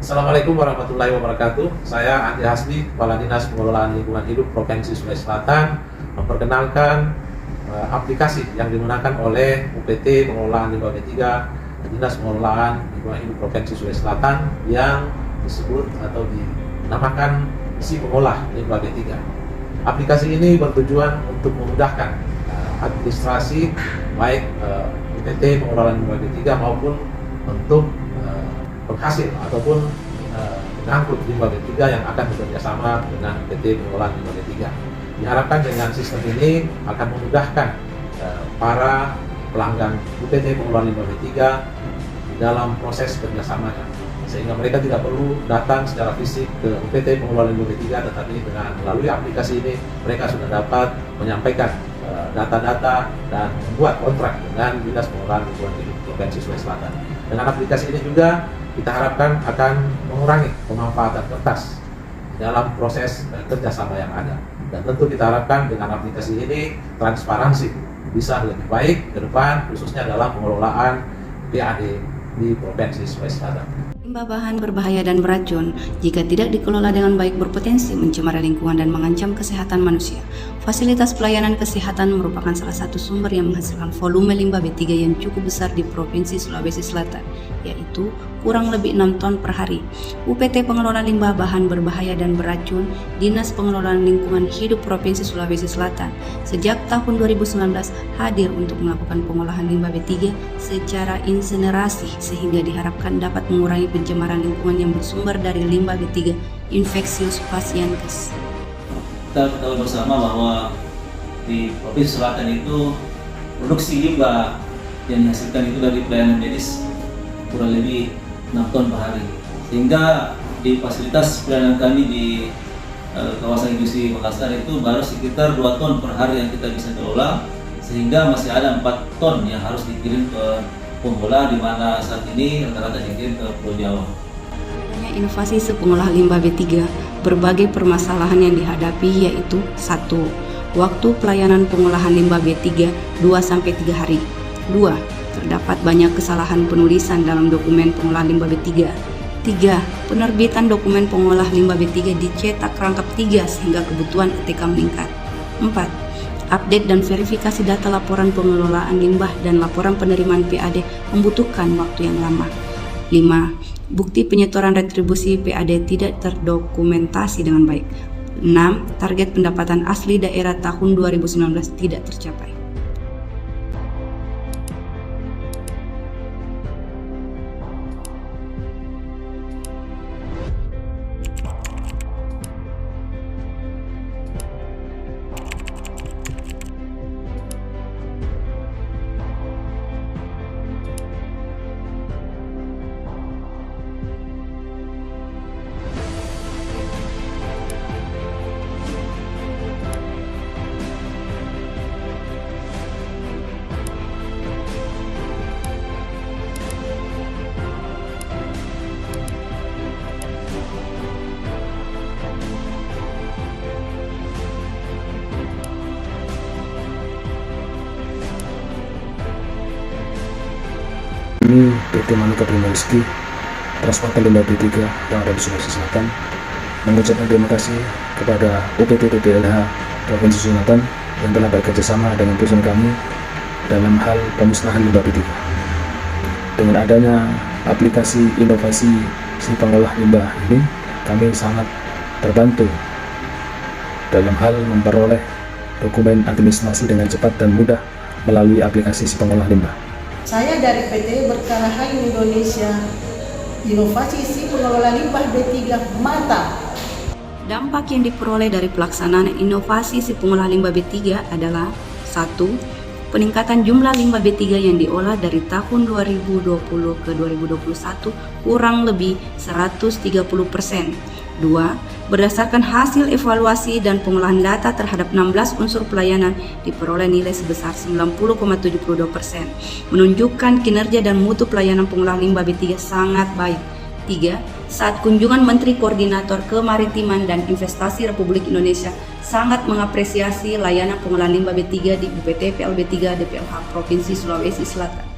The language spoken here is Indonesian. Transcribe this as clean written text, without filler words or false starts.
Assalamualaikum warahmatullahi wabarakatuh. Saya Andi Hasbi, Kepala Dinas Pengelolaan Lingkungan Hidup Provinsi Sulawesi Selatan, memperkenalkan aplikasi yang digunakan oleh UPT Pengelolaan Limbah B3 Dinas Pengelolaan Lingkungan Hidup Provinsi Sulawesi Selatan yang disebut atau dinamakan Si Pengolah Limbah B3. Aplikasi ini bertujuan untuk memudahkan administrasi baik UPT Pengelolaan Limbah B3 maupun untuk penghasil ataupun pengangkut limbah B3 yang akan bekerjasama dengan PT Pengelolaan Limbah B3. Diharapkan dengan sistem ini akan memudahkan para pelanggan UPT Pengelolaan Limbah B3 di dalam proses kerjasamanya, sehingga mereka tidak perlu datang secara fisik ke UPT Pengelolaan Limbah B3, tetapi dengan melalui aplikasi ini mereka sudah dapat menyampaikan data-data dan membuat kontrak dengan Dinas Pengelolaan Lingkungan Hidup Provinsi Sulawesi Selatan. Dengan aplikasi ini juga kita harapkan akan mengurangi pemanfaatan kertas di dalam proses kerjasama yang ada. Dan tentu kita harapkan dengan aplikasi ini transparansi bisa lebih baik ke depan, khususnya dalam pengelolaan PAD di Provinsi Sulawesi Selatan. Limbah bahan berbahaya dan beracun jika tidak dikelola dengan baik berpotensi mencemari lingkungan dan mengancam kesehatan manusia. Fasilitas pelayanan kesehatan merupakan salah satu sumber yang menghasilkan volume limbah B3 yang cukup besar di Provinsi Sulawesi Selatan, yaitu kurang lebih 6 ton per hari. UPT Pengelolaan Limbah Bahan Berbahaya dan Beracun, Dinas Pengelolaan Lingkungan Hidup Provinsi Sulawesi Selatan, sejak tahun 2019 hadir untuk melakukan pengolahan limbah B3 secara insinerasi sehingga diharapkan dapat mengurangi pencemaran lingkungan yang bersumber dari limbah B3 infeksius pasienkes. Kita ketahui bersama bahwa di Provinsi Selatan itu produksi limbah yang dihasilkan itu dari pelayanan medis kurang lebih 6 ton per hari, sehingga di fasilitas pelayanan kami di kawasan industri Makassar itu baru sekitar 2 ton per hari yang kita bisa kelola, sehingga masih ada 4 ton yang harus dikirim ke pengolah, di mana saat ini rata-rata dikirim ke Pulau Jawa. Inovasi Si Pengolah Limbah B3, berbagai permasalahan yang dihadapi yaitu 1. Waktu pelayanan pengolahan limbah B3 2-3 hari. 2. Terdapat banyak kesalahan penulisan dalam dokumen pengolahan limbah B3. 3. Penerbitan dokumen pengolah limbah B3 dicetak rangkap 3 sehingga kebutuhan ETK meningkat. 4. Update dan verifikasi data laporan pengelolaan limbah dan laporan penerimaan PAD membutuhkan waktu yang lama. 5. Bukti penyetoran retribusi PAD tidak terdokumentasi dengan baik. 6. Target pendapatan asli daerah tahun 2019 tidak tercapai. Ini PT Manuka Primariski Transportan Limbah B3 yang ada di Sulawesi Selatan mengucapkan terima kasih kepada UPT PPLH Provinsi Selatan yang telah bekerjasama dengan perusahaan kami dalam hal pemusnahan limbah B3. Dengan adanya aplikasi inovasi Si Pengolah Limbah ini, kami sangat terbantu dalam hal memperoleh dokumen administrasi dengan cepat dan mudah melalui aplikasi Si Pengolah Limbah. Saya dari PT Berkarahayu Indonesia, inovasi Si Pengelola Limbah B3 mantap. Dampak yang diperoleh dari pelaksanaan inovasi Si Pengolah Limbah B3 adalah 1. Peningkatan jumlah limbah B3 yang diolah dari tahun 2020 ke 2021 kurang lebih 130%. 2. Berdasarkan hasil evaluasi dan pengolahan data terhadap 16 unsur pelayanan diperoleh nilai sebesar 90,72%, menunjukkan kinerja dan mutu pelayanan pengolahan limbah B3 sangat baik. 3. Saat kunjungan Menteri Koordinator Kemaritiman dan Investasi Republik Indonesia sangat mengapresiasi layanan pengolahan limbah B3 di UPT PLB3 DPLH Provinsi Sulawesi Selatan.